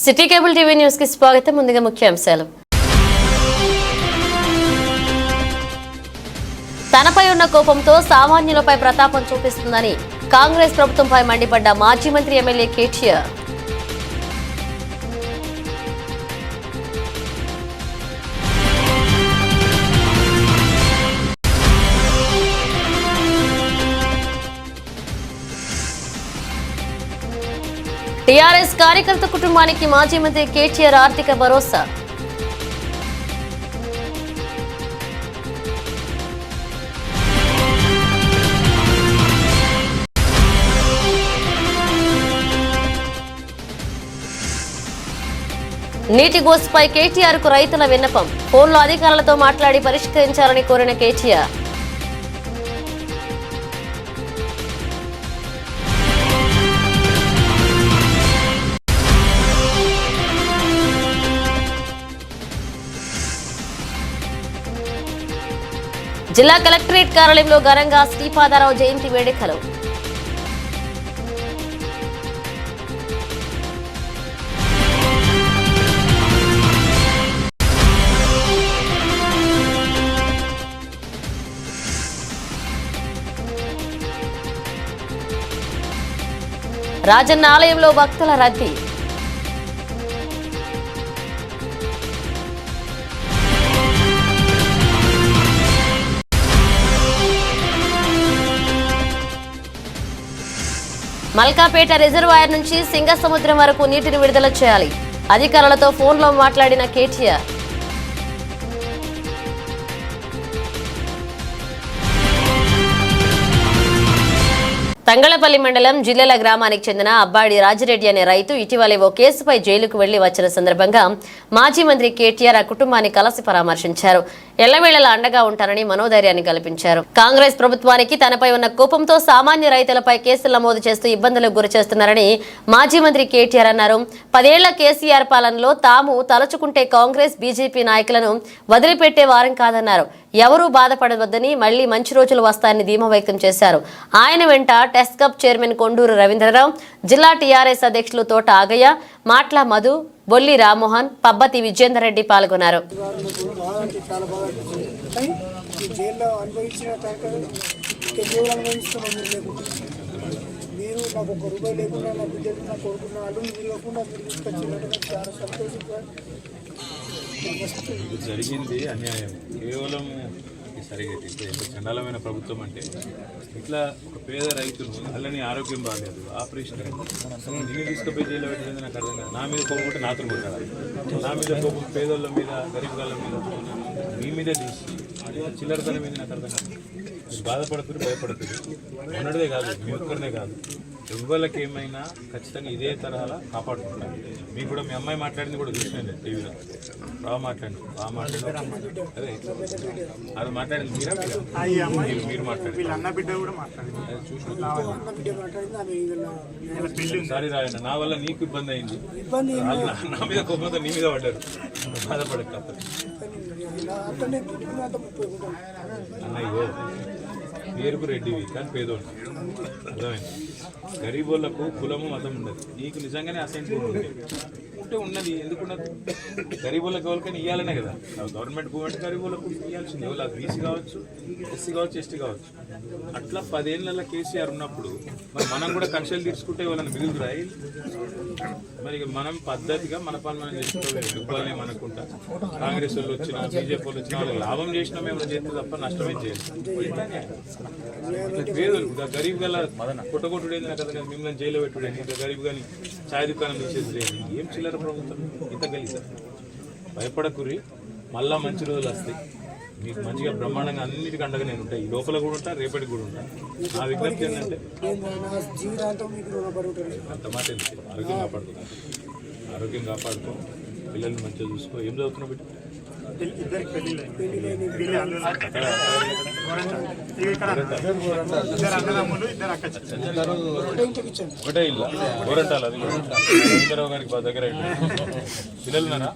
City cable TV news కి స్వాగతం. ముందుగా ముఖ్యాంశాలు. తనపై ఉన్న కోపంతో సామాన్యులపై ప్రతాపం చూపిస్తుందని కాంగ్రెస్ ప్రభుత్వంపై మండిపడ్డ మాజీ మంత్రి ఎమ్మెల్యే కేటీఆర్. టీఆర్ఎస్ కార్యకర్త కుటుంబానికి మాజీ మంత్రి కేటీఆర్ ఆర్థిక భరోసా. నీటి గోసుపై కేటీఆర్ కు రైతుల విన్నపం. ఫోన్లో అధికారులతో మాట్లాడి పరిష్కరించాలని కోరిన కేటీఆర్. జిల్లా కలెక్టరేట్ కార్యాలయంలో ఘనంగా శ్రీపాదారావు జయంతి వేడుకలు. రాజన్న ఆలయంలో భక్తుల రద్దీ. మల్కాపేట రిజర్వాయర్ నుంచి సింగసముద్రం వరకు నీటిని విడుదల చేయాలి. అధికారులతో ఫోన్లో మాట్లాడిన కేటీఆర్. తంగళపల్లి మండలం జిల్లెల గ్రామానికి చెందిన అబ్బాడి రాజిరెడ్డి అనే రైతు ఇటీవలే ఓ కేసుపై జైలుకు వెళ్లి వచ్చిన సందర్భంగా మాజీ మంత్రి కేటీఆర్ ఆ కుటుంబాన్ని కలిసి పరామర్శించారు. ఎల్లవేళలా అండగా ఉంటారని మనోధైర్యాన్ని కల్పించారు. కాంగ్రెస్ ప్రభుత్వానికి తనపై ఉన్న కోపంతో సామాన్య రైతులపై కేసులు నమోదు చేస్తూ ఇబ్బందులకు గురి చేస్తున్నారని మాజీ మంత్రి కేటీఆర్ అన్నారు. 10 ఏళ్ల కేసీఆర్ పాలనలో తాము తలుచుకుంటే కాంగ్రెస్ బీజేపీ నాయకులను వదిలిపెట్టే వారం కాదన్నారు. ఎవరూ బాధపడవద్దని, మళ్లీ మంచి రోజులు వస్తాయని ధీమా వ్యక్తం చేశారు. ఆయన వెంట టెస్కప్ చైర్మన్ కొండూరు రవీంద్రరావు, జిల్లా టీఆర్ఎస్ అధ్యక్షులు తోట ఆగయ్య, మాట్ల మధు, బొల్లి రామ్మోహన్, పబ్బతి విజేందర్ రెడ్డి పాల్గొన్నారు. జరిగింది అన్యాయం. కేవలం సరిగా ఎంత చండాలమైన ప్రభుత్వం అంటే, ఇట్లా ఒక పేద రైతులు అలాని ఆరోగ్యం బాగాలేదు, ఆపరేషన్ నిన్ను తీసుకుపోయి జైల్లో పెట్టింది నాకు అర్థం కాదు. నా మీద కోపం నాతో కొట్టాలి, నా మీద కోపం పేదోళ్ళ మీద, గరీబ్ వాళ్ళ మీద, మీ మీదే తీసి చిల్లరతల మీద నాకు అర్థం కాదు. మీరు బాధపడుతున్నారు, భయపడుతున్నారు. మొన్నటిదే కాదు, మీ ఒక్కరినే కాదు, ఎవరికి ఏమైనా ఖచ్చితంగా ఇదే తరహాలో కాపాడుకుంటాను. మీకు కూడా మీ అమ్మాయి మాట్లాడింది కూడా చూసినాను టీవీలో. బాగా మాట్లాడి అదే అది మాట్లాడింది మీరు మాట్లాడి సారీ రాయన, నా వల్ల నీకు ఇబ్బంది అయింది, నా మీద కోపంతో నీ మీద పడ్డారు. బాధపడక అన్నయ్యో, పేరుకు రెడ్డివి కానీ పేదోళ్ళు, అర్థమైంది. గరీబోళ్లకు కులము మతం ఉండదు. నీకు నిజంగానే అసైన్మెంట్ ఉంటే ఉన్నది, ఎందుకున్నది? గరీబోళ్ళకి ఎవరికైనా ఇవ్వాలనే కదా గవర్నమెంట్ భూమి అంటే, గరీబోళ్ళకు ఇవ్వాల్సింది. ఎవరు బీసీ కావచ్చు, ఎస్సీ కావచ్చు, ఎస్టీ కావచ్చు. అట్లా 10 ఏళ్ళ కేసీఆర్ ఉన్నప్పుడు మరి మనం కూడా కక్షలు తీసుకుంటే వాళ్ళని మిగులురాయి. మరి మనం పద్ధతిగా మన పని మనం చేసుకోవాలి. ఇవ్వాలని అనుకుంటా కాంగ్రెస్ వాళ్ళు వచ్చినా, బీజేపీ వాళ్ళు వచ్చినా వాళ్ళకి లాభం చేసినా మేము చేస్తే తప్ప నష్టమే చేయాలి. పేదలు గరీబ్ గల కొట్టగొట్టుడేది నాకు కదా, మిమ్మల్ని జైల్లో పెట్టుడేది, ఇంకా గరీబ్ కానీ ఛాయ్ దుకాణం తీసేది లేదు. ఏం చిల్లర ప్రభుత్వం ఇంత గలీజా? భయపడకురి, మళ్ళా మంచి రోజులు వస్తాయి. మీకు మంచిగా బ్రహ్మాండంగా అన్నిటికీ అండగా నేను ఉంటాయి. ఈ లోపల కూడా ఉంటా, రేపటికి కూడా ఉంటా. నా విజ్ఞప్తి ఏంటంటే అంత మాట ఎందుకు, ఆరోగ్యం కాపాడుకో, ఆరోగ్యం కాపాడుకో, పిల్లల్ని మంచిగా చూసుకో. ఏం చదువుతున్నావు బిడ్డ? ఒకటే ఇల్లు గోరంటాలు, అది గోరంటారావు గారికి దగ్గర పిల్లలున్నారా?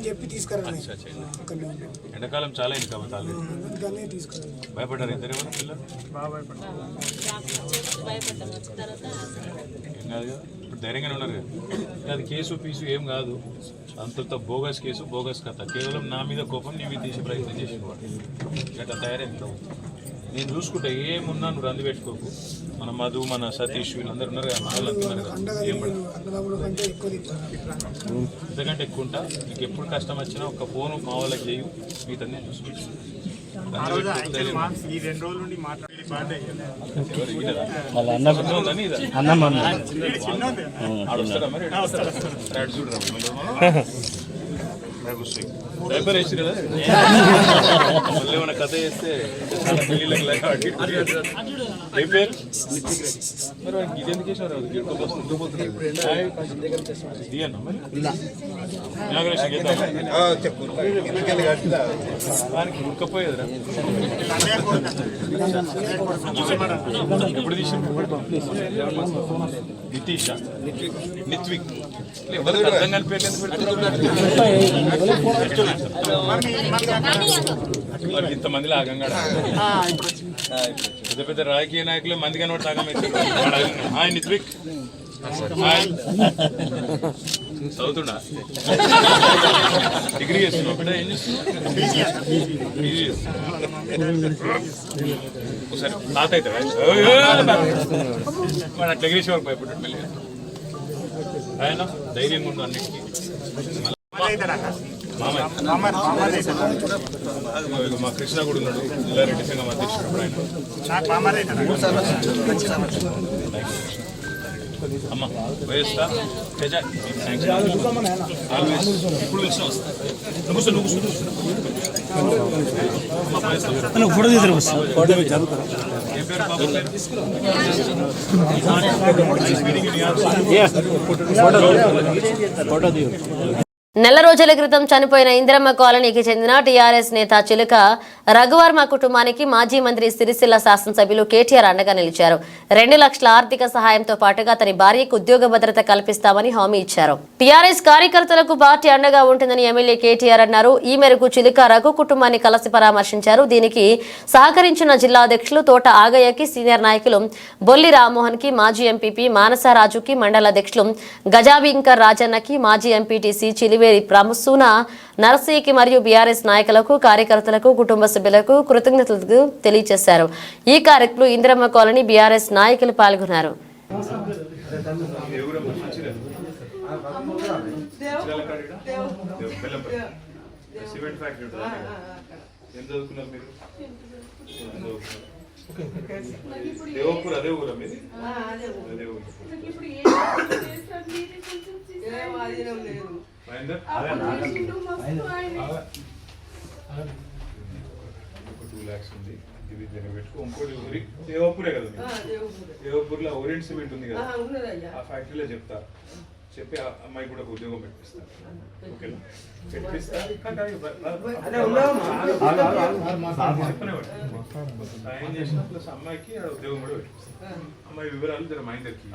చెప్పి తీసుకురా. ఎండాకాలం చాలా అయింది కాబట్టి భయపడ్డారు ఇద్దరు పిల్లలు. ఏం కాదు కదా, ఇప్పుడు ధైర్యంగానే ఉన్నారు కదా. అది కేసు పీసు ఏం కాదు, అంత బోగస్ కేసు, బోగస్ కథ. కేవలం నా మీద కోపం నీ మీద తీసే ప్రయత్నం చేసిన వాడు ఇట్లా తయారైంది. నేను చూసుకుంటా, ఏమున్నా నువ్వు రంది పెట్టుకోకు. మన మధు, మన సతీష్ వీళ్ళందరూ ఉన్నారు కదా, మన వాళ్ళు అంటున్నారు కదా, ఏం పడదు. ఇంతకంటే ఎక్కువ ఉంటా. నీకు ఎప్పుడు కష్టం వచ్చినా ఒక ఫోను మా వాళ్ళకి చేయు, మీతో నేను చూసుకుంటాను. పేపర్ వేసి కదా మళ్ళీ ఏమైనా కథ చేస్తే పెళ్ళిళ్ళకి పేరు మరి వాడికి ఇది ఎందుకు వేసినారు? వానికి ఉక్కపోయేదిరా. ఎప్పుడు తీసి నితీషా, నిత్విక్, ఎవరికి అర్థం కాని పేర్లు ఎందుకు పెడుతున్నారు? ఇంతమంది లాగంగా పెద్ద పెద్ద రాజకీయ నాయకులు మంది కనబడి తాగమవుతారు. హాయ్ నిత్విక్, చదువుతుండా, డిగ్రీ చేస్తున్నావు బిడ్డ, ఏం చేస్తున్నావు? ఒకసారి తాత అయితే మన అట్లా ఎగిరేసే వరకు భయపడ్డాడు. మళ్ళీ ఆయన ధైర్యంగా ఉండు అన్నిటికీ. మా కృష్ణ కూడా ఉన్నాడు, జిల్లారెడ్డి సంఘం అధ్యక్షుడు. అమ్మ వయస్తా తేజ, ఇప్పుడు విషయం వస్తా. నెల రోజుల క్రితం చనిపోయిన ఇందిరమ్మ కాలనీకి చెందిన టీఆర్ఎస్ నేత చిలుక రఘువర్మ కుటుంబానికి మాజీ మంత్రి సిరిసిల్ల శాసనసభ్యులు కేటీఆర్ అండగా నిలిచారు. 2 లక్షల ఆర్థిక సహాయంతో పాటుగా అతని భార్యకు ఉద్యోగ భద్రత కల్పిస్తామని హామీ ఇచ్చారు. టీఆర్ఎస్ కార్యకర్తలకు పార్టీ అండగా ఉంటుందని ఎమ్మెల్యే కేటీఆర్ అన్నారు. ఈ మేరకు చిలుక రఘు కుటుంబాన్ని కలిసి పరామర్శించారు. దీనికి సహకరించిన జిల్లా అధ్యక్షులు తోట ఆగయ్యకి, సీనియర్ నాయకులు బొల్లి రామ్మోహన్ కి, మాజీ ఎంపీపీ మానసరాజుకి, మండల అధ్యక్షులు గజాబీంకర్ రాజన్నకి, మాజీ ఎంపీటీసీ చిలివేరి ప్రముసూన నర్సీకి మరియు బీఆర్ఎస్ నాయకులకు, కార్యకర్తలకు, కుటుంబ సభ్యులకు కృతజ్ఞతలు తెలియజేశారు. ఈ కార్యక్రమంలో ఇందిరమ్మ కాలనీ బీఆర్ఎస్ నాయకులు పాల్గొన్నారు. దేవపూరే కదా, దేవపూర్లో ఓరియంట్ సిమెంట్ ఉంది కదా, ఆ ఫ్యాక్టరీలో చెప్తా, చెప్పి ఆ అమ్మాయి కూడా ఉద్యోగం పెట్టిస్తాను. ఓకేనా? పెట్టిస్తా సాయం చేసిన ప్లస్ అమ్మాయికి ఉద్యోగం కూడా పెట్టిస్తాను. అమ్మాయి వివరాలు జర మైందర్కి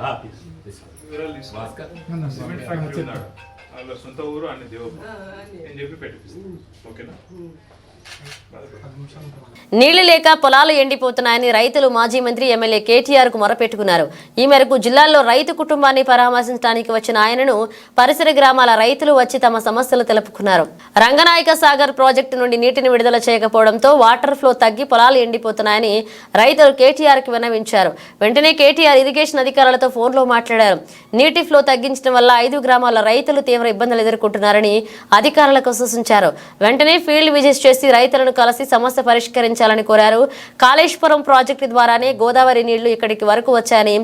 వివరాలు తీసుకున్నా. సిమెంట్ ఫ్యాక్టరీ ఉన్నాడు, వాళ్ళ సొంత ఊరు అన్ని దేవపూర్ అని చెప్పి పెట్టిస్తాను. ఓకేనా? నీళ్లు లేక పొలాలు ఎండిపోతున్నాయని రైతులు మాజీ మంత్రి ఎమ్మెల్యే కేటీఆర్ కు మొరపెట్టుకున్నారు. ఈ మేరకు జిల్లాలో రైతు కుటుంబాన్ని పరామర్శించడానికి వచ్చిన ఆయనను పరిసర గ్రామాల రైతులు వచ్చి తమ సమస్యలు తెలుపుకున్నారు. రంగనాయక సాగర్ ప్రాజెక్టు నుండి నీటిని విడుదల చేయకపోవడంతో వాటర్ ఫ్లో తగ్గి పొలాలు ఎండిపోతున్నాయని రైతులు కేటీఆర్ కి విన్నవించారు. వెంటనే కేటీఆర్ ఇరిగేషన్ అధికారులతో ఫోన్లో మాట్లాడారు. నీటి ఫ్లో తగ్గించడం వల్ల 5 గ్రామాల రైతులు తీవ్ర ఇబ్బందులు ఎదుర్కొంటున్నారని అధికారులకు సూచించారు. వెంటనే ఫీల్డ్ విజిట్ చేసి రైతులను కలిసి సమస్య పరిష్కరించాలని కోరారు. కాళేశ్వరం ప్రాజెక్టు ద్వారానే గోదావరి నీళ్లు ఇక్కడికి వరకు వచ్చాయని,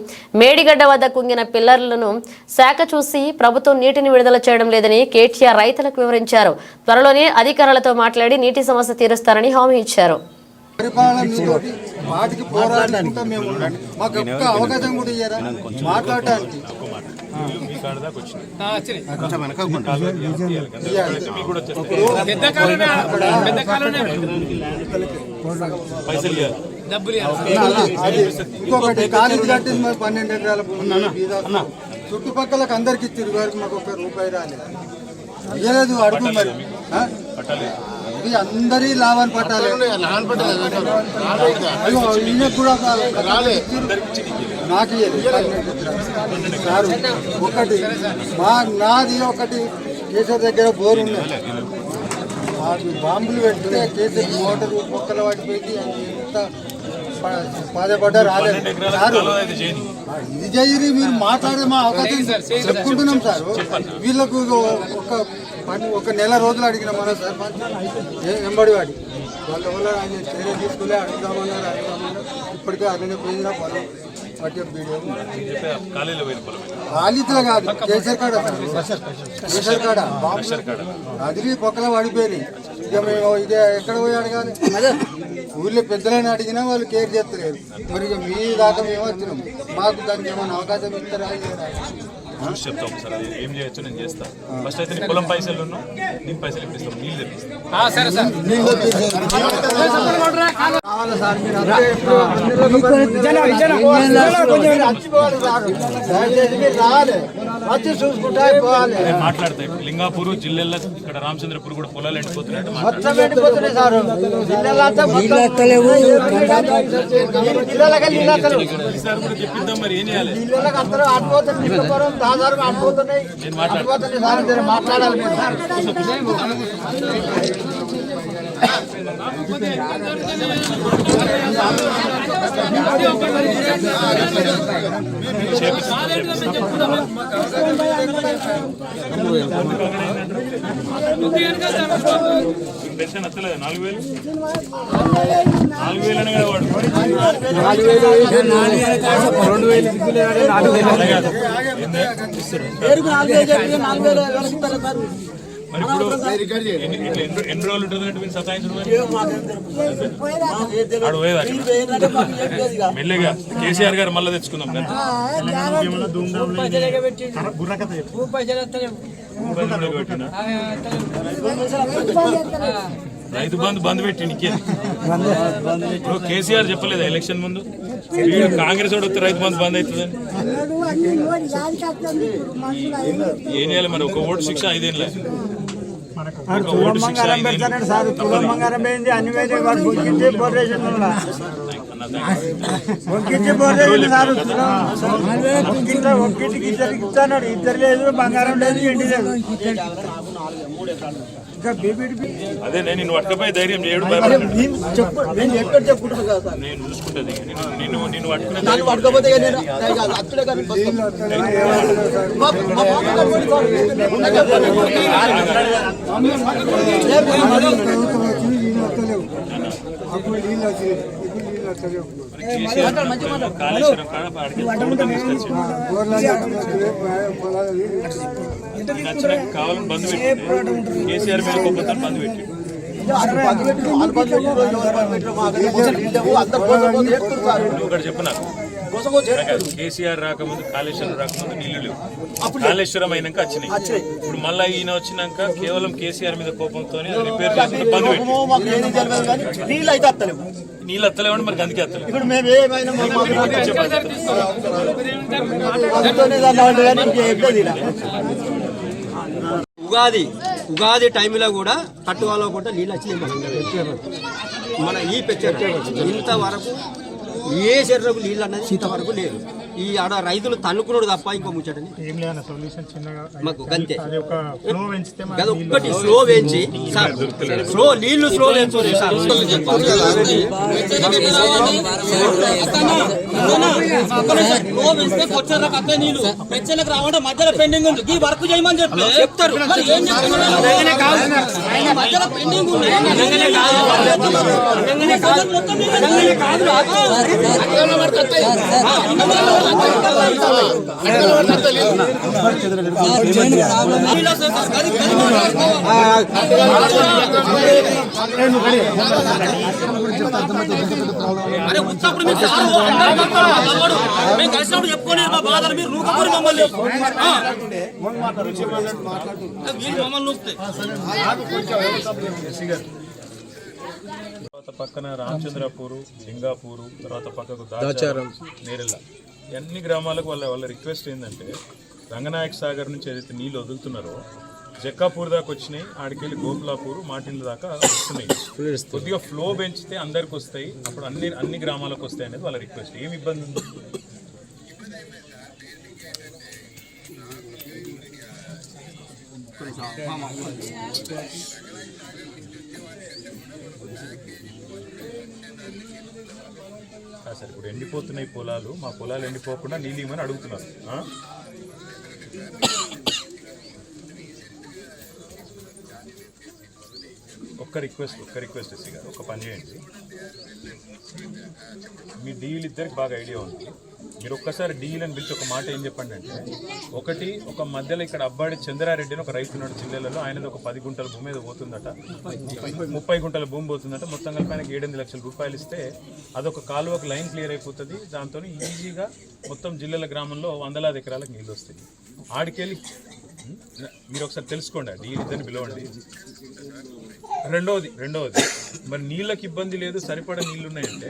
మేడిగడ్డ వద్ద కుంగిన పిల్లర్లను శాఖ చూసి ప్రభుత్వం నీటిని విడుదల చేయడం లేదని కేటీఆర్ రైతులకు వివరించారు. త్వరలోనే అధికారులతో మాట్లాడి నీటి సమస్య తీరుస్తారని హామీ ఇచ్చారు. పైసలు ఇంకొకటి కాలేజీ కట్టింది మరి 12 ఎకరాల భూమి చుట్టుపక్కలకు అందరికి ఇచ్చారు వారికి మాకు ఒక్క రూపాయి రాలేదు ఇవ్వలేదు అడుగు మరి ఇది అందరి లాభాన్ని పట్టాలి ఈయనకు కూడా నాకు సార్ ఒకటి నాది ఒకటి కేసీఆర్ దగ్గర బోర్ ఉన్నది బాంబులు పెడితే కేసీఆర్ మోటారు మొక్కల పడిపోయింది ఎంత బాధపడ్డా రాలేదు సార్ ఇది చేయరి మీరు మాట్లాడే మా అవకాశం చెప్పుకుంటున్నాం సార్ వీళ్ళకు ఒక నెల రోజులు అడిగిన మన సర్పంచ్ వెంబడి వాడి వాళ్ళ వల్ల ఆయన చర్య తీసుకునే అడుగుదామన్నారు ఇప్పటికే అదే పోయిందా పొలం పట్టే వీడియో ఖాళీతో కాదు కేసర్ కాడ అది పొక్కల పడిపోయినాయి ఇక మేము ఇక ఎక్కడ పోయి అడగాలి ఊళ్ళో పెద్దలని అడిగినా వాళ్ళు కేర్ చేస్తలేరు మరి ఇక మీ దాకా మేము వచ్చినాం మాకు దానికి ఏమైనా అవకాశం ఇస్తారా చూసి చెప్తాం సార్ అది ఏం చేయొచ్చు నేను చేస్తాను ఫస్ట్ అయితే నీ పొలం పైసలు నేను పైసలు ఇప్పిస్తాం నీళ్ళు మాట్లాడతాయి లింగాపూర్ జిల్లాలో ఇక్కడ రామచంద్రపూర్ కూడా పొలాలు ఎండిపోతున్నట్టు చెప్పిద్దాం మరి ఏం చేయాలి మాట్లాడాలి పెన్షన్ వస్తలేదు 4000 అనే కదా వాడు 4000 మరి ఇప్పుడు ఎన్ని రోజులు ఉంటుంది అంటే మీరు సతాయించడం ఆడు పోయేదా మెల్లగా కేసీఆర్ గారు మళ్ళీ తెచ్చుకుందాం రైతు బంధు పెట్టి ఇప్పుడు కేసీఆర్ చెప్పలేదా ఎలక్షన్ ముందు వీడు కాంగ్రెస్ వాడు వస్తే రైతు బంధు బంద్ అవుతుందని ఏం చేయాలి మరి ఒక ఓటు శిక్ష 5 ఏళ్ళ ఇద్దరు లేదు బంగారం లేదు ఎండి లేదు అదే నేను నిన్ను పట్టుకపోయి ధైర్యం చేయడు నేను చూసుకుంటుంది నిన్ను పట్టుకునే కాళేశ్వరం కావాలని బంద్ పెట్టి కేసీఆర్ మీద గొప్పతనం బంద్ పెట్టి ఒకటి చెప్పు నాకు కేసీఆర్ రాకముందు కాళేశ్వరం రాకముందు నీళ్లు లేవు కాళేశ్వరం అయినాక వచ్చినాయి ఇప్పుడు మళ్ళీ ఈయన వచ్చినాక కేవలం కేసీఆర్ మీద కోపంతో రిపేర్ చేసుకుని బంద్ పెట్టి నీళ్ళు వస్తలేవండి మరి అందుకే ఉగాది టైంలో కూడా తట్టువాలో కూడా నీళ్ళు వచ్చినాయి మన ఈ పెంచారు ఇంతవరకు ఏ చెర్రకు నీళ్ళు అన్నది ఇంతవరకు లేదు ఈ ఆడ రైతులు తన్నుకున్నాడు తప్ప ఇంకో ముచ్చటని మాకు గంతే కదా ఒక్కటి స్లో వేయించి సార్ స్లో నీళ్లు స్లో వేయించు సార్ పెన్షన్లకు రావడం మధ్యలో పెండింగ్ ఉంది ఈ వర్క్ చేయమని చెప్పి చెప్తారు మధ్యలో పెండింగ్ ఉంది అరే ఉత్తప్పుడు మీరు కలిసినప్పుడు చెప్పుకోండి మా బాధలు మీరు రూపకూరి మమ్మల్ని మమ్మల్ని తర్వాత పక్కన రామచంద్రపూరు, లింగాపూరు, తర్వాత పక్కకు దాచారం, నేరెళ్ళ, ఈ అన్ని గ్రామాలకు వాళ్ళ రిక్వెస్ట్ ఏంటంటే రంగనాయక సాగర్ నుంచి ఏదైతే నీళ్ళు వదులుతున్నారో జక్కాపూర్ దాకా వచ్చినాయి, ఆడికెళ్ళి గోకులాపూర్, మాటిండ్ల దాకా వస్తున్నాయి. కొద్దిగా ఫ్లో పెంచితే అందరికి వస్తాయి, అప్పుడు అన్ని గ్రామాలకు వస్తాయి అనేది వాళ్ళ రిక్వెస్ట్. ఏమి ఇబ్బంది ఉంది? సరే, ఇప్పుడు ఎండిపోతున్నాయి పొలాలు, మా పొలాలు ఎండిపోకుండా నీళ్ళు ఇవ్వమని అడుగుతున్నారు. ఒక్క రిక్వెస్ట్ ఎస్సీ గారు, ఒక పని చేయండి. మీ డీల్ ఇద్దరికి బాగా ఐడియా ఉంది. మీరు ఒక్కసారి డీల్ అని పిలిచి ఒక మాట ఏం చెప్పండి అంటే, ఒక మధ్యలో ఇక్కడ అబ్బాడి చంద్రారెడ్డి అని ఒక రైతు ఉన్నాడు జిల్లాలో, ఆయనది ఒక 10 గుంటల భూమి మీద పోతుందట, 30 గుంటల భూమి పోతుందట, మొత్తం కలిపి ఆయనకి 7-8 లక్షల రూపాయలు ఇస్తే అదొక కాలువకు లైన్ క్లియర్ అయిపోతుంది. దాంతో ఈజీగా మొత్తం జిల్లాల గ్రామంలో 100,000 ఎకరాలకు నీళ్ళు వస్తాయి. ఆడికెళ్ళి మీరు ఒకసారి తెలుసుకోండి, డీల్ ఇద్దరిని పిలవండి. రెండవది మరి నీళ్ళకి ఇబ్బంది లేదు, సరిపడా నీళ్ళు ఉన్నాయంటే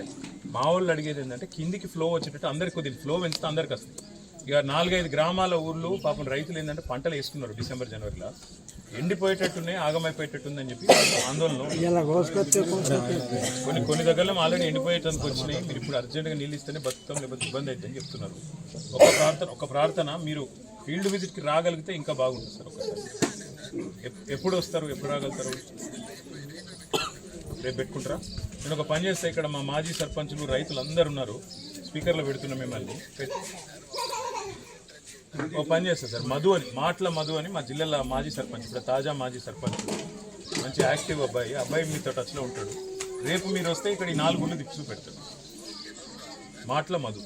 మా వాళ్ళు అడిగేది ఏంటంటే కిందికి ఫ్లో వచ్చేటట్టు అందరికి కొద్దిగా ఫ్లో పెంచితే అందరికి వస్తుంది. ఇక 4-5 గ్రామాల ఊర్లు పాపం రైతులు ఏంటంటే పంటలు వేసుకున్నారు డిసెంబర్ జనవరిలో, ఎండిపోయేటట్టున్నాయి, ఆగమైపోయేటట్టుందని చెప్పి ఆందోళన. కొన్ని దగ్గరలో ఆల్రెడీ ఎండిపోయేటానికి వచ్చినాయి. మీరు ఇప్పుడు అర్జెంటుగా నీళ్ళు ఇస్తేనే బతుకుతాం, లేకపోతే ఇబ్బంది అవుతుందని చెప్తున్నారు. ఒక ప్రార్థన మీరు ఫీల్డ్ విజిట్కి రాగలిగితే ఇంకా బాగుంటుంది సార్. ఒకసారి ఎప్పుడు వస్తారు, ఎప్పుడు రాగలుగుతారు? రేపు పెట్టుకుంటారా? నేను ఒక పని చేస్తే, ఇక్కడ మా మాజీ సర్పంచులు రైతులు అందరు ఉన్నారు, స్పీకర్లో పెడుతున్నా మిమ్మల్ని. ఒక పని చేస్తా సార్, మాటల మధు అని మా జిల్లాలో మాజీ సర్పంచ్, ఇప్పుడు తాజా మాజీ సర్పంచ్, మంచి యాక్టివ్ అబ్బాయి మీతో టచ్లో ఉంటాడు. రేపు మీరు వస్తే ఇక్కడ ఈ 4 గుళ్ళు దిక్కు పెడతాడు. మాటల మధు.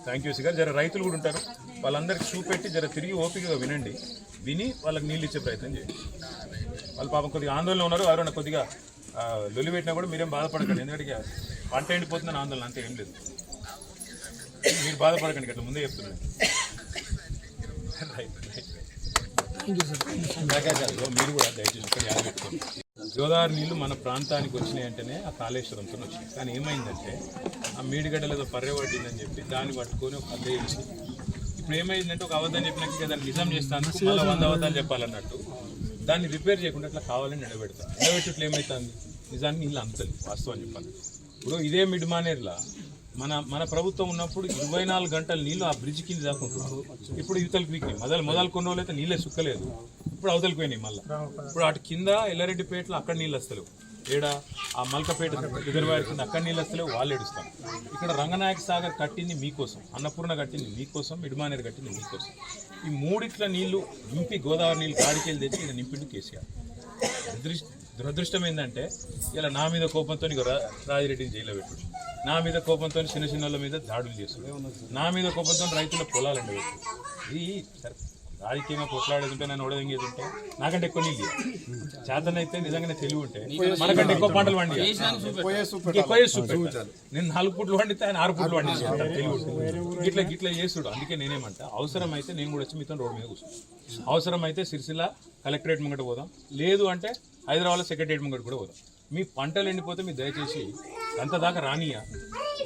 థ్యాంక్ యూ గారు. జర రైతులు కూడా ఉంటారు, వాళ్ళందరికీ చూపెట్టి జర తిరిగి ఓపికగా విని వాళ్ళకి నీళ్ళు ఇచ్చే ప్రయత్నం చేయండి. వాళ్ళు పాపం కొద్దిగా ఆందోళన ఉన్నారు, ఎవరైనా కొద్దిగా లొల్లి పెట్టినా కూడా మీరేం బాధపడకండి, ఎందుకంటే పంట ఎండిపోతుందని ఆందోళన అంతే ఏం లేదు. మీరు బాధపడకండి, అట్లా ముందే చెప్తున్నాను. మీరు కూడా దయచేసి ఇక్కడ యాద పెట్టుకోండి. గోదావరి నీళ్లు మన ప్రాంతానికి వచ్చినాయి అంటేనే ఆ కాళేశ్వరంతో వచ్చినాయి. కానీ ఏమైందంటే ఆ మీడిగడ్డలు ఏదో పర్యవట్టిందని చెప్పి దాన్ని పట్టుకొని ఒక అద్దె ఇచ్చి, ఇప్పుడు ఏమైందంటే ఒక అబద్ధం చెప్పినాక దాన్ని నిజం చేస్తాను, మళ్ళీ 100 అబద్ధాలు చెప్పాలన్నట్టు దాన్ని రిపేర్ చేయకుండా అట్లా కావాలని నిలబెట్టట్లు ఏమవుతుంది, నిజానికి నీళ్ళు అంతలేదు వాస్తవం చెప్పాలి. ఇప్పుడు ఇదే మిడ్ మానేర్లా మన ప్రభుత్వం ఉన్నప్పుడు 24 గంటల నీళ్ళు ఆ బ్రిడ్జ్ కింద దాకుంటున్నారు. ఇప్పుడు యువతలకు వీక్నాయి, మొదలు కొన్ని రోజులు అయితే నీళ్ళే సుక్కలేదు, ఇప్పుడు అవతలికి పోయినాయి. మళ్ళీ ఇప్పుడు అటు కింద ఎల్లారెడ్డిపేటలో అక్కడ నీళ్ళు వస్తలేవు, ఏడా ఆ మల్కపేట రిజర్వాయర్ కింద అక్కడ నీళ్ళు వస్తలేవు, వాళ్ళు ఏడుస్తాం. ఇక్కడ రంగనాయక సాగర్ కట్టింది మీకోసం, అన్నపూర్ణ కట్టింది మీకోసం, మిడ్మానేరు కట్టింది మీకోసం. ఈ మూడిట్ల నీళ్లు నింపి గోదావరి నీళ్ళు గాడికెళ్ళి తెచ్చి ఇక్కడ నింపిండు కేసీఆర్. దురదృష్టం ఏంటంటే ఇలా నా మీద కోపంతో రాజిరెడ్డిని జైల్లో పెట్టుడు, నా మీద కోపంతో చిన్న మీద దాడులు చేస్తుడు, నా మీద కోపంతో రైతుల పొలాలు ఎండబెట్టు. ఇది రాజకీయంగా కొట్లాడేది ఉంటే, నన్ను ఓడదెంగేది ఉంటే, నాకంటే ఎక్కువ నీళ్ళు చేతనైతే నిజంగానే తెలివి ఉంటే మనకంటే ఎక్కువ పంటలు పండి ఎక్కువ చూపెట్టాలి. నేను 4 పూట్లు పండితే ఆయన 6 పూట్లు పండిస్తాను, తెలివి ఉంటుంది. గిట్లా చేసుడు. అందుకే నేనేమంటా, అవసరం అయితే నేను కూడా వచ్చి మీతో రోడ్డు మీద కూర్చుంటాను. అవసరం అయితే సిరిసిల్ల కలెక్టరేట్ ముంగట పోదాం, లేదు అంటే హైదరాబాద్లో సెక్రటరేట్ ముంగట కూడా పోదాం. మీ పంటలు ఎండిపోతే మీరు దయచేసి అంత దాకా రానియా.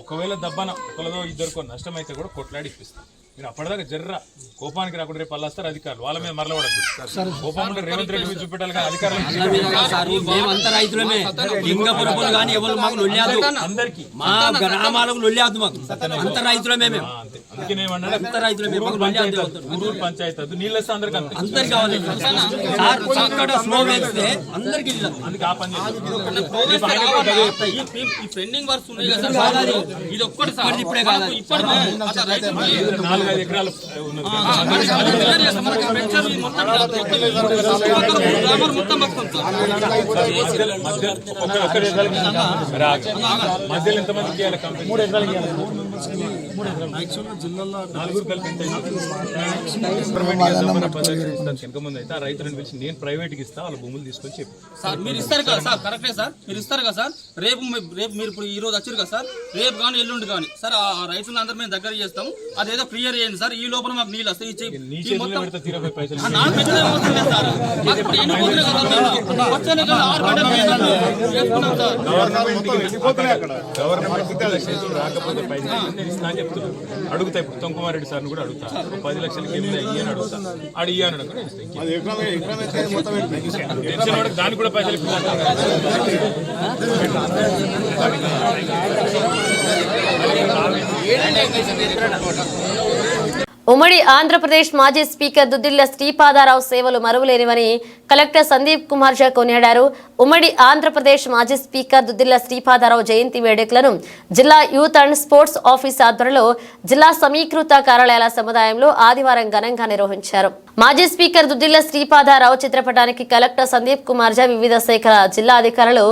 ఒకవేళ దబ్బన ఒకరిదో ఇద్దరికో నష్టం అయితే కూడా కొట్లాడి ఇప్పిస్తాం. మీరు అప్పటిదాకా జర్ర కోపానికి రాకుండా రేపు వాళ్ళు వస్తారు అధికారులు, వాళ్ళ మీద మరల పడదు. కోపం ఉంటే రేవంత్ రెడ్డి మీద చూపెట్టాలి కానీ అధికారులు అందరికీ మా గ్రామాలకు లొల్లేదు, మాకు అంత రైతులమే. అందుకే ఊరూరు పంచాయతీ అది నీళ్ళు వస్తే అందరికి అందరికి కావాలి. అందుకే ఆ పని పెండింగ్ వర్క్స్ ఉన్నాయి కదా సార్, ఇది ఒక్కటి సార్ ఇప్పుడే కాదు, ఇప్పుడు 4-5 ఎకరాలు ఉన్నది. మధ్యలో ఎంతమందికి ఇవ్వాలి కంపెనీ? 3 ఎకరాలకి వెనకముందు అయితే ఆ రైతులను పిలిచి నేను ప్రైవేట్కి ఇస్తా, వాళ్ళ భూములు తీసుకొని చెప్పి సార్ మీరు ఇస్తారు కదా సార్, కరెక్టే సార్, మీరు ఇస్తారు కదా సార్. రేపు మీరు ఇప్పుడు ఈ రోజు వచ్చారు కదా సార్, రేపు కానీ ఎల్లుండి కానీ సార్ ఆ రైతులను అందరూ మేము దగ్గర చేస్తాము, అదేదో క్లియర్ క్లియర్ చేయండి సార్. ఈ లోపల మాకు నీళ్ళు వస్తాయి. నీ చేతిలో పెడితే తీరపై పైసలు నాకు పెట్టడం అవసరం లేదు సార్. మాకు ఇప్పుడు ఎన్ని పోతున్నాయి కదా మేము. వచ్చే నెలలో 6 గంటల పైసలు చేసుకున్నాం సార్. గవర్నమెంట్ చేతులు రాకపోతే పైసలు నేను ఇస్తా అని చెప్తున్నాను. అడుగుతా ఇప్పుడు ఉత్తమ్ కుమార్ రెడ్డి సార్ని కూడా అడుగుతా. 10 లక్షలకి ఇయ్యని అడుగుతా. ఆడు ఇయ్యని అడుగుతా. టెన్షన్ వాడికి దానికి కూడా పైసలు ఉమ్మడి ఆంధ్రప్రదేశ్ మాజీ స్పీకర్ దుద్దిళ్ల శ్రీపాదారావు సేవలు మరువలేనివని కలెక్టర్ సందీప్ కుమార్ ఝా కొనియాడారు. ఉమ్మడి ఆంధ్రప్రదేశ్ మాజీ స్పీకర్ దుద్దిళ్ల శ్రీపాదారావు జయంతి వేడుకలను జిల్లా యూత్ అండ్ స్పోర్ట్స్ ఆఫీస్ ఆధ్వర్యంలో జిల్లా సమీకృత కార్యాలయాల సముదాయంలో ఆదివారం ఘనంగా నిర్వహించారు. మాజీ స్పీకర్ దుద్దిళ్ల శ్రీపాదారావు చిత్రపటానికి కలెక్టర్ సందీప్ కుమార్ ఝా వివిధ శాఖల జిల్లా అధికారులు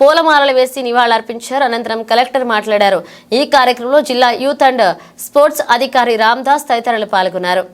పూలమాలలు వేసి నివాళులర్పించారు. అనంతరం కలెక్టర్ మాట్లాడారు. ఈ కార్యక్రమంలో జిల్లా యూత్ అండ్ స్పోర్ట్స్ అధికారి రామ్దాస్ తదితరులు పాల్గొన్నారు.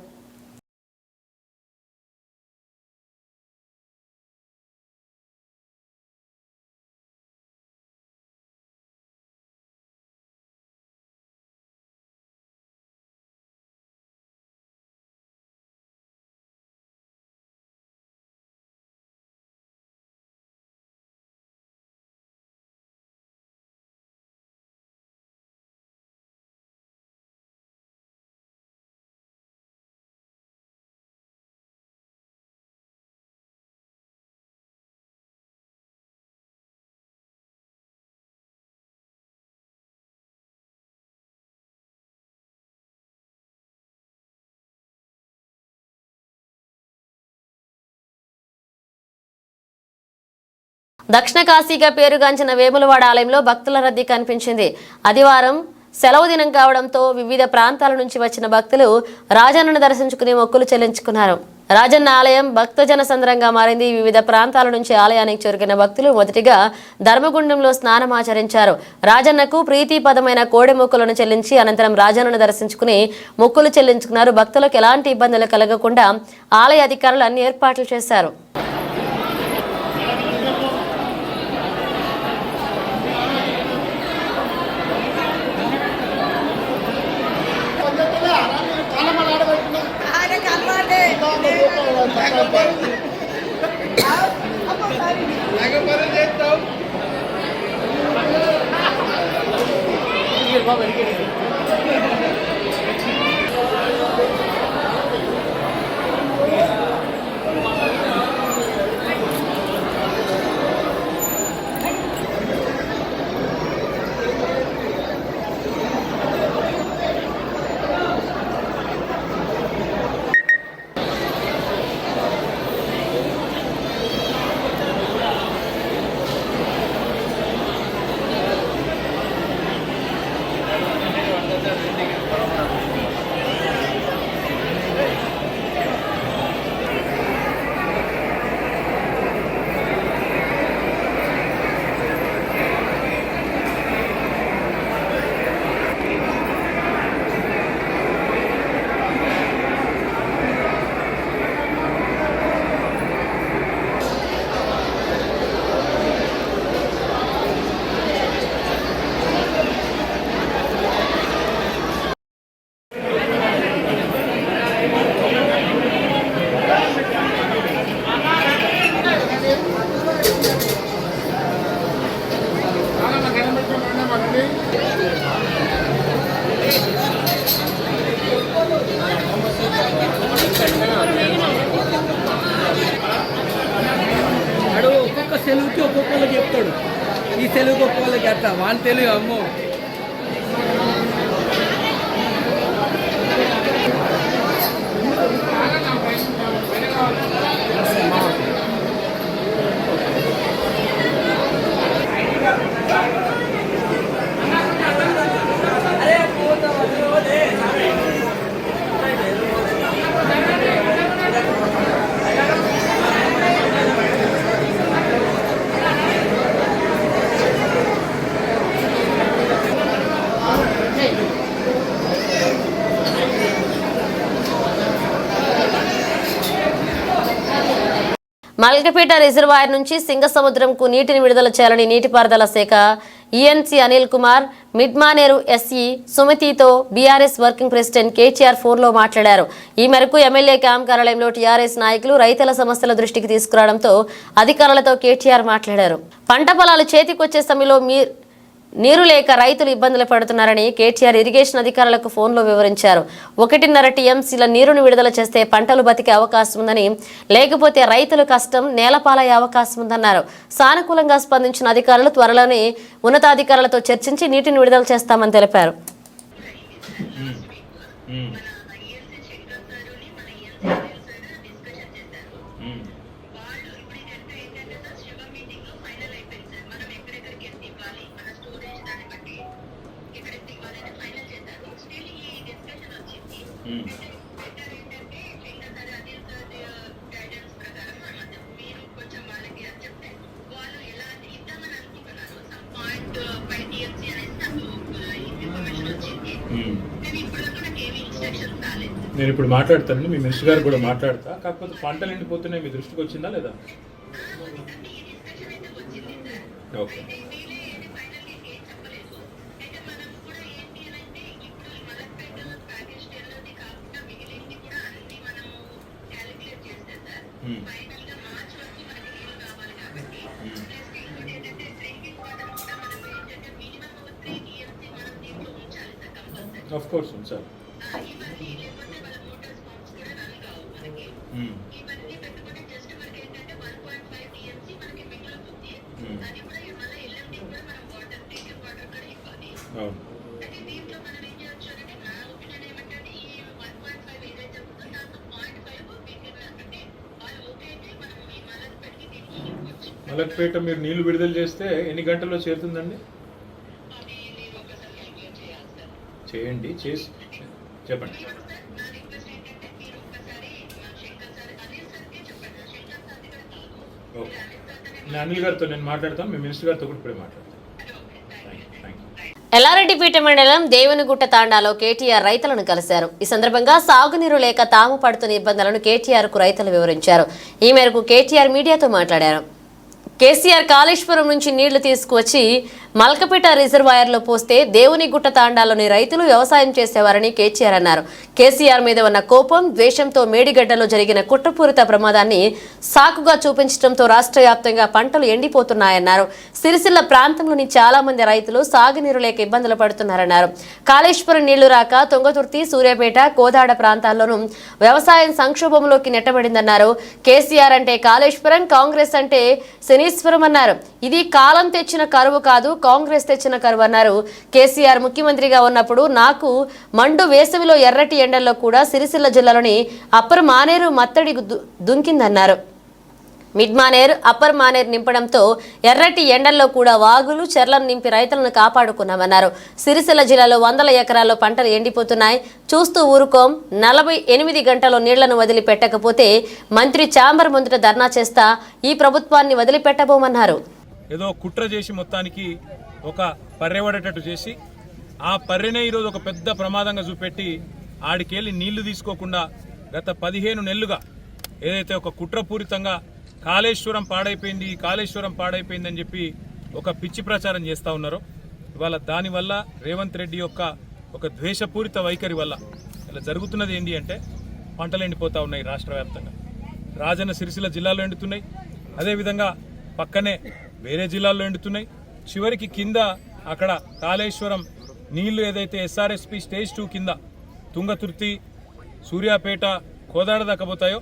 దక్షిణ కాశీగా పేరుగాంచిన వేములవాడ ఆలయంలో భక్తుల రద్దీ కనిపించింది. ఆదివారం సెలవు దినం కావడంతో వివిధ ప్రాంతాల నుంచి వచ్చిన భక్తులు రాజన్నను దర్శించుకుని మొక్కులు చెల్లించుకున్నారు. రాజన్న ఆలయం భక్తజన సంద్రంగా మారింది. వివిధ ప్రాంతాల నుంచి ఆలయానికి చేరుకున్న భక్తులు మొదటిగా ధర్మగుండంలో స్నానమాచరించారు. రాజన్నకు ప్రీతిపదమైన కోడె మొక్కులను చెల్లించి అనంతరం రాజన్నను దర్శించుకుని మొక్కులు చెల్లించుకున్నారు. భక్తులకు ఎలాంటి ఇబ్బందులు కలగకుండా ఆలయ అధికారులు అన్ని ఏర్పాట్లు చేశారు. ఒక్కొక్క సెలవుకి ఒక్కొక్కళ్ళకి చెప్తాడు. ఈ సెలవుకి ఒక్కొక్కళ్ళకి చెప్తా వాని తెలుగు అమ్మో. మల్కపేట రిజర్వాయర్ నుంచి సింగసముద్రంకు నీటిని విడుదల చేయాలని నీటిపారుదల శాఖ ఈఎన్సీ అనిల్ కుమార్, మిడ్మానేరు ఎస్ఈ సుమతితో బీఆర్ఎస్ వర్కింగ్ ప్రెసిడెంట్ కేటీఆర్ ఫోన్లో మాట్లాడారు. ఈ మేరకు ఎమ్మెల్యే క్యాంప్ కార్యాలయంలో టీఆర్ఎస్ నాయకులు రైతుల సమస్యల దృష్టికి తీసుకురావడంతో అధికారులతో కేటీఆర్ మాట్లాడారు. పంట పొలాలు చేతికొచ్చే సమయంలో నీరు లేక రైతులు ఇబ్బందులు పడుతున్నారని కేటీఆర్ ఇరిగేషన్ అధికారులకు ఫోన్లో వివరించారు. 1.5 టీఎంసీల నీరును విడుదల చేస్తే పంటలు బతికే అవకాశం ఉందని, లేకపోతే రైతులు కష్టం నేలపాలయ్యే అవకాశం ఉందన్నారు. సానుకూలంగా స్పందించిన అధికారులు త్వరలోనే ఉన్నతాధికారులతో చర్చించి నీటిని విడుదల చేస్తామని తెలిపారు. నేను ఇప్పుడు మాట్లాడతాను, మీ మినిస్టర్ గారు కూడా మాట్లాడతా. కాకపోతే పంటలు ఎండిపోతున్నాయి, మీ దృష్టికి వచ్చిందా లేదా? Okay. Of course sir. Malakpet మీరు నీళ్లు విడుదల చేస్తే ఎన్ని గంటల్లో చేరుతుందండి? చేయండి, చేసి చెప్పండి. ఓకే, నేను అనిల్ గారితో నేను మాట్లాడతాను, మీ మినిస్టర్ గారితో కూడా ఇప్పుడే మాట్లాడతాను. ఎల్లారెడ్డిపేట మండలం దేవునిగుట్ట తాండాలో కేటీఆర్ రైతులను కలిశారు. ఈ సందర్భంగా సాగునీరు లేక తాము పడుతున్న ఇబ్బందులను కేటీఆర్ కు రైతులు వివరించారు. ఈ మేరకు కేటీఆర్ మీడియాతో మాట్లాడారు. కేసీఆర్ కాళేశ్వరం నుంచి నీళ్లు తీసుకువచ్చి మల్కపేట రిజర్వాయర్లో పోస్తే దేవునిగుట్ట తాండాలోని రైతులు వ్యవసాయం చేసేవారని కేసీఆర్ అన్నారు. కేసీఆర్ మీద ఉన్న కోపం, ద్వేషంతో మేడిగడ్డలో జరిగిన కుట్రపూరిత ప్రమాదాన్ని సాకుగా చూపించడంతో రాష్ట్ర వ్యాప్తంగా పంటలు ఎండిపోతున్నాయన్నారు. సిరిసిల్ల ప్రాంతంలోని చాలా మంది రైతులు సాగునీరు లేక ఇబ్బందులు పడుతున్నారన్నారు. కాళేశ్వరం నీళ్లు రాక తుంగతుర్తి, సూర్యాపేట, కోదాడ ప్రాంతాల్లోనూ వ్యవసాయం సంక్షోభంలోకి నెట్టబడిందన్నారు. కేసీఆర్ అంటే కాళేశ్వరం, కాంగ్రెస్ అంటే శనీశ్వరం అన్నారు. ఇది కాలం తెచ్చిన కరువు కాదు, కాంగ్రెస్ తెచ్చిన కరువు అన్నారు. కేసీఆర్ ముఖ్యమంత్రిగా ఉన్నప్పుడు నాకు మండు వేసవిలో ఎర్రటి ఎండల్లో కూడా సిరిసిల్ల జిల్లాలోని అప్పర్ మానేరు మత్తడి దుంకిందన్నారు. మిడ్ మానేరు, అప్పర్ మానేరు నింపడంతో ఎర్రటి ఎండల్లో కూడా వాగులు, చెర్లను నింపి రైతులను కాపాడుకున్నామన్నారు. సిరిసిల్ల జిల్లాలో 100 ఎకరాల్లో పంటలు ఎండిపోతున్నాయి, చూస్తూ ఊరుకోం. 48 గంటల్లో నీళ్లను వదిలిపెట్టకపోతే మంత్రి ఛాంబర్ ముందుట ధర్నా చేస్తా, ఈ ప్రభుత్వాన్ని వదిలిపెట్టబోమన్నారు. ఏదో కుట్ర చేసి మొత్తానికి ఒక పర్రెవడేటట్టు చేసి ఆ పర్రెనే ఈరోజు ఒక పెద్ద ప్రమాదంగా చూపెట్టి ఆడికెళ్ళి నీళ్లు తీసుకోకుండా గత 15 నెలలుగా ఏదైతే ఒక కుట్రపూరితంగా కాళేశ్వరం పాడైపోయింది అని చెప్పి ఒక పిచ్చి ప్రచారం చేస్తూ ఉన్నారో, ఇవాళ దానివల్ల రేవంత్ రెడ్డి యొక్క ఒక ద్వేషపూరిత వైఖరి వల్ల ఇలా జరుగుతున్నది ఏంటి అంటే పంటలు ఎండిపోతూ ఉన్నాయి. రాష్ట్ర వ్యాప్తంగా రాజన్న సిరిసిల్ల జిల్లాలో ఎండుతున్నాయి, అదేవిధంగా పక్కనే వేరే జిల్లాల్లో ఎండుతున్నాయి. చివరికి కింద అక్కడ కాళేశ్వరం నీళ్లు ఏదైతే SRSP స్టేజ్ 2 కింద తుంగతుర్తి, సూర్యాపేట, కోదాడ దక్కపోతాయో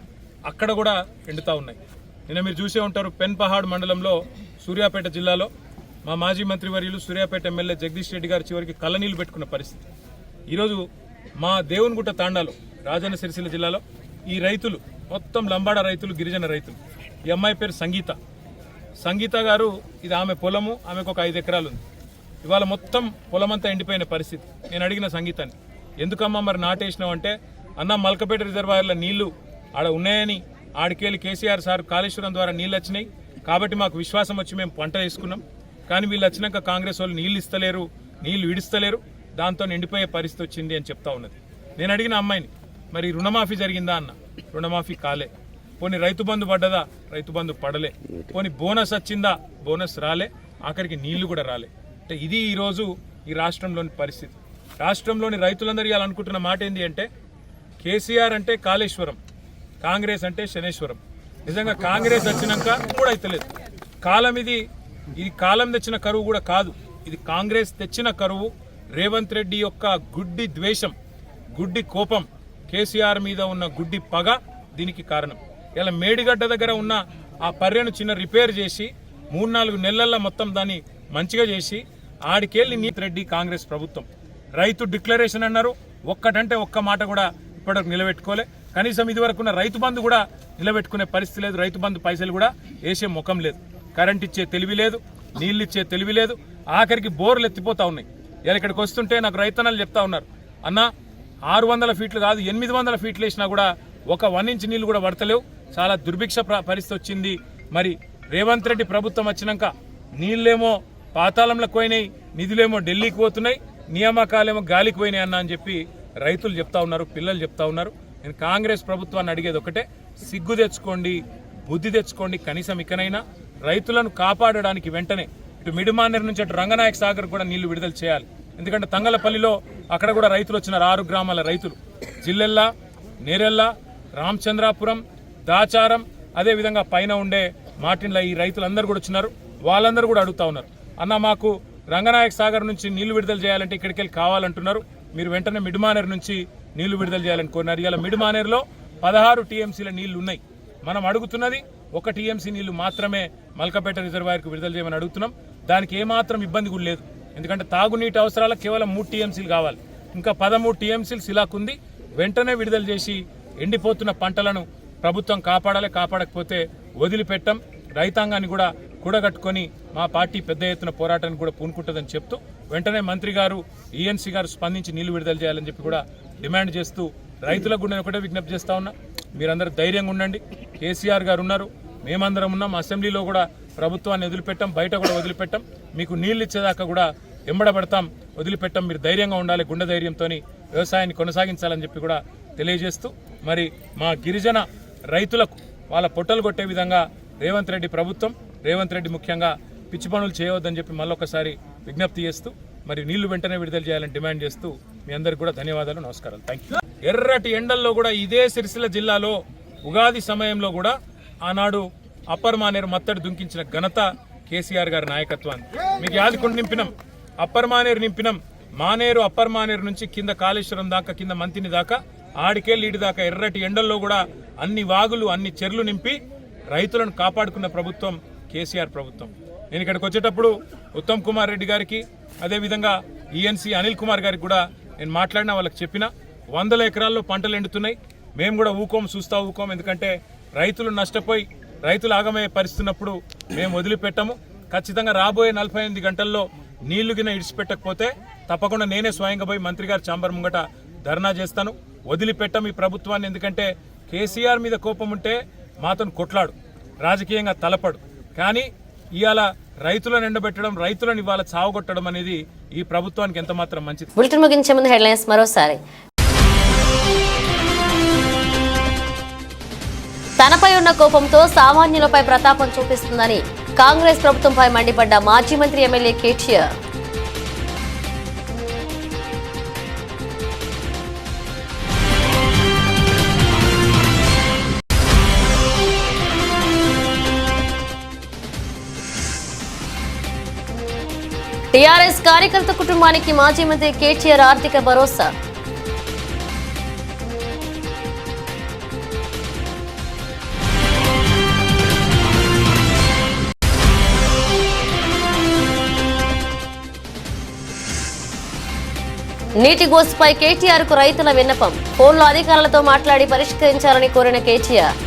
అక్కడ కూడా ఎండుతూ ఉన్నాయి. నిన్న మీరు చూసే ఉంటారు, పెన్పహాడ్ మండలంలో సూర్యాపేట జిల్లాలో మా మాజీ మంత్రివర్యులు సూర్యాపేట ఎమ్మెల్యే జగదీష్ రెడ్డి గారు చివరికి కళ్ళనీళ్లు పెట్టుకున్న పరిస్థితి. ఈరోజు మా దేవునిగుట్ట తాండాలో రాజన్న సిరిసిల్ల జిల్లాలో ఈ రైతులు మొత్తం లంబాడ రైతులు, గిరిజన రైతులు. ఈ అమ్మాయి పేరు సంగీత గారు, ఇది ఆమె పొలము, ఆమెకు ఒక 5 ఎకరాలు ఉంది. ఇవాళ మొత్తం పొలమంతా ఎండిపోయిన పరిస్థితి. నేను అడిగిన సంగీతాన్ని, ఎందుకమ్మా మరి నాటేసినావు అంటే, అన్న మల్కపేట రిజర్వాయర్ల నీళ్లు ఆడ ఉన్నాయని, ఆడికెళ్ళి కేసీఆర్ సార్ కాళేశ్వరం ద్వారా నీళ్ళు వచ్చినాయి కాబట్టి మాకు విశ్వాసం వచ్చి మేము పంట వేసుకున్నాం. కానీ వీళ్ళు వచ్చినాక కాంగ్రెస్ వాళ్ళు నీళ్లు విడిస్తలేరు, దాంతో ఎండిపోయే పరిస్థితి వచ్చింది అని చెప్తా ఉన్నది. నేను అడిగిన అమ్మాయిని, మరి రుణమాఫీ జరిగిందా అన్న, రుణమాఫీ కాలే. పోనీ రైతు బంధు పడ్డదా, రైతు బంధు పడలే. పోనీ బోనస్ వచ్చిందా, బోనస్ రాలే. ఆఖరికి నీళ్లు కూడా రాలే. అంటే ఇది ఈరోజు ఈ రాష్ట్రంలోని పరిస్థితి. రాష్ట్రంలోని రైతులందరూ ఇవాళ అనుకుంటున్న మాట ఏంటి అంటే కేసీఆర్ అంటే కాళేశ్వరం, కాంగ్రెస్ అంటే శనేశ్వరం. నిజంగా కాంగ్రెస్ వచ్చినాక కూడా అయితలేదు. ఇది కాలం తెచ్చిన కరువు కూడా కాదు, ఇది కాంగ్రెస్ తెచ్చిన కరువు. రేవంత్ రెడ్డి యొక్క గుడ్డి ద్వేషం, గుడ్డి కోపం, కేసీఆర్ మీద ఉన్న గుడ్డి పగ దీనికి కారణం. ఇలా మేడిగడ్డ దగ్గర ఉన్న ఆ పర్రెను చిన్న రిపేర్ చేసి 3-4 నెలల్లో మొత్తం దాన్ని మంచిగా చేసి ఆడికెళ్ళి రేవంత్ రెడ్డి కాంగ్రెస్ ప్రభుత్వం రైతు డిక్లరేషన్ అన్నారు, ఒక్కటంటే ఒక్క మాట కూడా ఇప్పటివరకు నిలబెట్టుకోలే. కనీసం ఇదివరకున్న రైతు బంధు కూడా నిలబెట్టుకునే పరిస్థితి లేదు. రైతు బంధు పైసలు కూడా వేసే ముఖం లేదు. కరెంట్ ఇచ్చే తెలివి లేదు, నీళ్ళు ఇచ్చే తెలివి లేదు. ఆఖరికి బోర్లు ఎత్తిపోతా ఉన్నాయి. ఇలా ఇక్కడికి వస్తుంటే నాకు రైతన్నలు చెప్తా ఉన్నారు, అన్న 600 ఫీట్లు కాదు 800 ఫీట్లు వేసినా కూడా ఒక 1 ఇంచ్ నీళ్లు కూడా పడతలేవు, చాలా దుర్భిక్ష పరిస్థితి వచ్చింది. మరి రేవంత్ రెడ్డి ప్రభుత్వం వచ్చినాక నీళ్ళేమో పాతాళంలోకి పోయినాయి, నిధులేమో ఢిల్లీకి పోతున్నాయి, నియామకాలేమో గాలికి పోయినాయి అన్న అని చెప్పి రైతులు చెప్తా ఉన్నారు, పిల్లలు చెప్తా ఉన్నారు. నేను కాంగ్రెస్ ప్రభుత్వాన్ని అడిగేది ఒకటే, సిగ్గు తెచ్చుకోండి, బుద్ధి తెచ్చుకోండి. కనీసం ఇకనైనా రైతులను కాపాడడానికి వెంటనే ఇటు మిడిమానేరు నుంచి అటు రంగనాయక సాగర్ కూడా నీళ్లు విడుదల చేయాలి. ఎందుకంటే తంగలపల్లిలో అక్కడ కూడా రైతులు వచ్చినారు, 6 గ్రామాల రైతులు, జిల్లెల్లా, నేరెల్లా, రామచంద్రాపురం, దాచారం, అదేవిధంగా పైన ఉండే మాటిన్ల ఈ రైతులందరూ కూడా వచ్చినారు. వాళ్ళందరూ కూడా అడుగుతా ఉన్నారు, అన్న మాకు రంగనాయక సాగర్ నుంచి నీళ్లు విడుదల చేయాలంటే ఇక్కడికి వెళ్ళి కావాలంటున్నారు, మీరు వెంటనే మిడిమానేరు నుంచి నీళ్లు విడుదల చేయాలని కోరినారు. ఇలా మిడిమానేరులో 16 టీఎంసీల నీళ్లు ఉన్నాయి. మనం అడుగుతున్నది 1 టీఎంసీ నీళ్లు మాత్రమే మల్కపేట రిజర్వాయర్కు విడుదల చేయమని అడుగుతున్నాం. దానికి ఏమాత్రం ఇబ్బంది కూడా లేదు, ఎందుకంటే తాగునీటి అవసరాలకు కేవలం 3 టీఎంసీలు కావాలి. ఇంకా 13 టీఎంసీలు సిలాకుంది. వెంటనే విడుదల చేసి ఎండిపోతున్న పంటలను ప్రభుత్వం కాపాడాలి, కాపాడకపోతే వదిలిపెట్టం. రైతాంగాన్ని కూడా కూడగట్టుకొని మా పార్టీ పెద్ద ఎత్తున పోరాటానికి కూడా పూనుకుంటుందని చెప్తూ వెంటనే మంత్రి గారు, ఈఎన్సీ గారు స్పందించి నీళ్లు విడుదల చేయాలని చెప్పి కూడా డిమాండ్ చేస్తూ రైతులకు కూడా నేను ఒకటే విజ్ఞప్తి చేస్తా ఉన్నా, మీరందరూ ధైర్యంగా ఉండండి. కేసీఆర్ గారు ఉన్నారు, మేమందరం ఉన్నాం. అసెంబ్లీలో కూడా ప్రభుత్వాన్ని వదిలిపెట్టాం, బయట కూడా వదిలిపెట్టాం. మీకు నీళ్ళు ఇచ్చేదాకా కూడా ఎంబడబడతాం, వదిలిపెట్టాం. మీరు ధైర్యంగా ఉండాలి, గుండె ధైర్యంతో వ్యవసాయాన్ని కొనసాగించాలని చెప్పి కూడా తెలియజేస్తూ మరి మా గిరిజన రైతులకు వాళ్ళ పొట్టలు కొట్టే విధంగా రేవంత్ రెడ్డి ప్రభుత్వం, రేవంత్ రెడ్డి ముఖ్యంగా పిచ్చి పనులు చేయవద్దని చెప్పి మళ్ళొకసారి విజ్ఞప్తి చేస్తూ మరి నీళ్లు వెంటనే విడుదల చేయాలని డిమాండ్ చేస్తూ మీ అందరికీ కూడా ధన్యవాదాలు, నమస్కారాలు, థ్యాంక్ యూ. ఎర్రటి ఎండల్లో కూడా ఇదే సిరిసిల్ల జిల్లాలో ఉగాది సమయంలో కూడా ఆనాడు అప్పర్ మానేరు మత్తడి దుంకించిన ఘనత కేసీఆర్ గారి నాయకత్వాన్ని. మీకు యాదికొండ నింపినాం, అప్పర్ మానేరు నింపినాం. మానేరు అప్పర్ మానేరు నుంచి కింద కాళేశ్వరం దాకా, కింద మంతిని దాకా, ఆడికెళ్ళి ఇటు దాకా ఎర్రటి ఎండల్లో కూడా అన్ని వాగులు, అన్ని చెర్లు నింపి రైతులను కాపాడుకున్న ప్రభుత్వం కేసీఆర్ ప్రభుత్వం. నేను ఇక్కడికి వచ్చేటప్పుడు ఉత్తమ్ కుమార్ రెడ్డి గారికి, అదేవిధంగా ఈఎన్సీ అనిల్ కుమార్ గారికి కూడా నేను మాట్లాడినా, వాళ్ళకి చెప్పిన 100 ఎకరాల్లో పంటలు ఎండుతున్నాయి, మేము కూడా చూస్తా ఊకోం. ఎందుకంటే రైతులు నష్టపోయి రైతులు ఆగమయ్యే పరిస్థితున్నప్పుడు మేము వదిలిపెట్టము. ఖచ్చితంగా రాబోయే 48 గంటల్లో నీళ్లు గిన ఇడిచిపెట్టకపోతే తప్పకుండా నేనే స్వయంగా పోయి మంత్రి గారి ఛాంబర్ ముంగట ధర్నా చేస్తాను. వదిలిపెట్టం ఈ ప్రభుత్వాన్ని. ఎందుకంటే కేసీఆర్ మీద కోపం ఉంటే మాతో కొట్లాడు, రాజకీయంగా తలపడు. కానీ ఇవాళ రైతులను ఎండబెట్టడం, రైతులను ఇవాళ చావగొట్టడం అనేది ఈ ప్రభుత్వానికి ఎంత మాత్రం మంచిది. బులెటిన్ ముగించే ముందు హెడ్లైన్స్ మరోసారి. తనపై ఉన్న కోపంతో సామాన్యులపై ప్రతాపం చూపిస్తుందని కాంగ్రెస్ ప్రభుత్వంపై మండిపడ్డ మాజీ మంత్రి ఎమ్మెల్యే కేటీఆర్. టీఆర్ఎస్ కార్యకర్త కుటుంబానికి మాజీ మంత్రి కేటీఆర్ ఆర్థిక భరోసా. నీటి గోసుపై కేటీఆర్ కు రైతుల విన్నపం. ఫోన్లో అధికారులతో మాట్లాడి పరిష్కరించాలని కోరిన కేటీఆర్.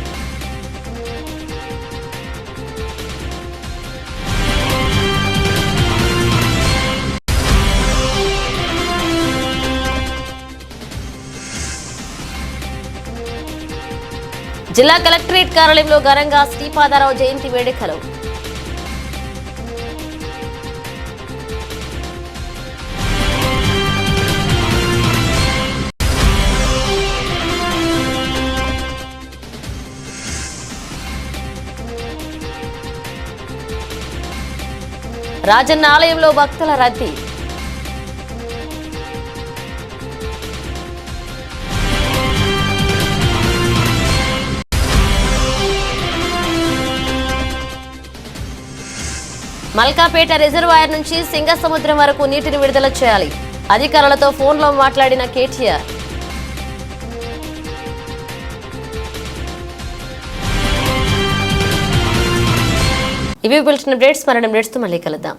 జిల్లా కలెక్టరేట్ కార్యాలయంలో ఘనంగా శ్రీపాదారావు జయంతి వేడుకలు. రాజన్న ఆలయంలో భక్తుల రద్దీ. మల్కాపేట రిజర్వాయర్ నుంచి సింగసముద్రం వరకు నీటిని విడుదల చేయాలి. అధికారులతో ఫోన్లో మాట్లాడిన కేటీఆర్. ఇవి బులెటిన్ అప్డేట్స్. మరణ అప్డేట్స్తో మళ్ళీ కలుద్దాం.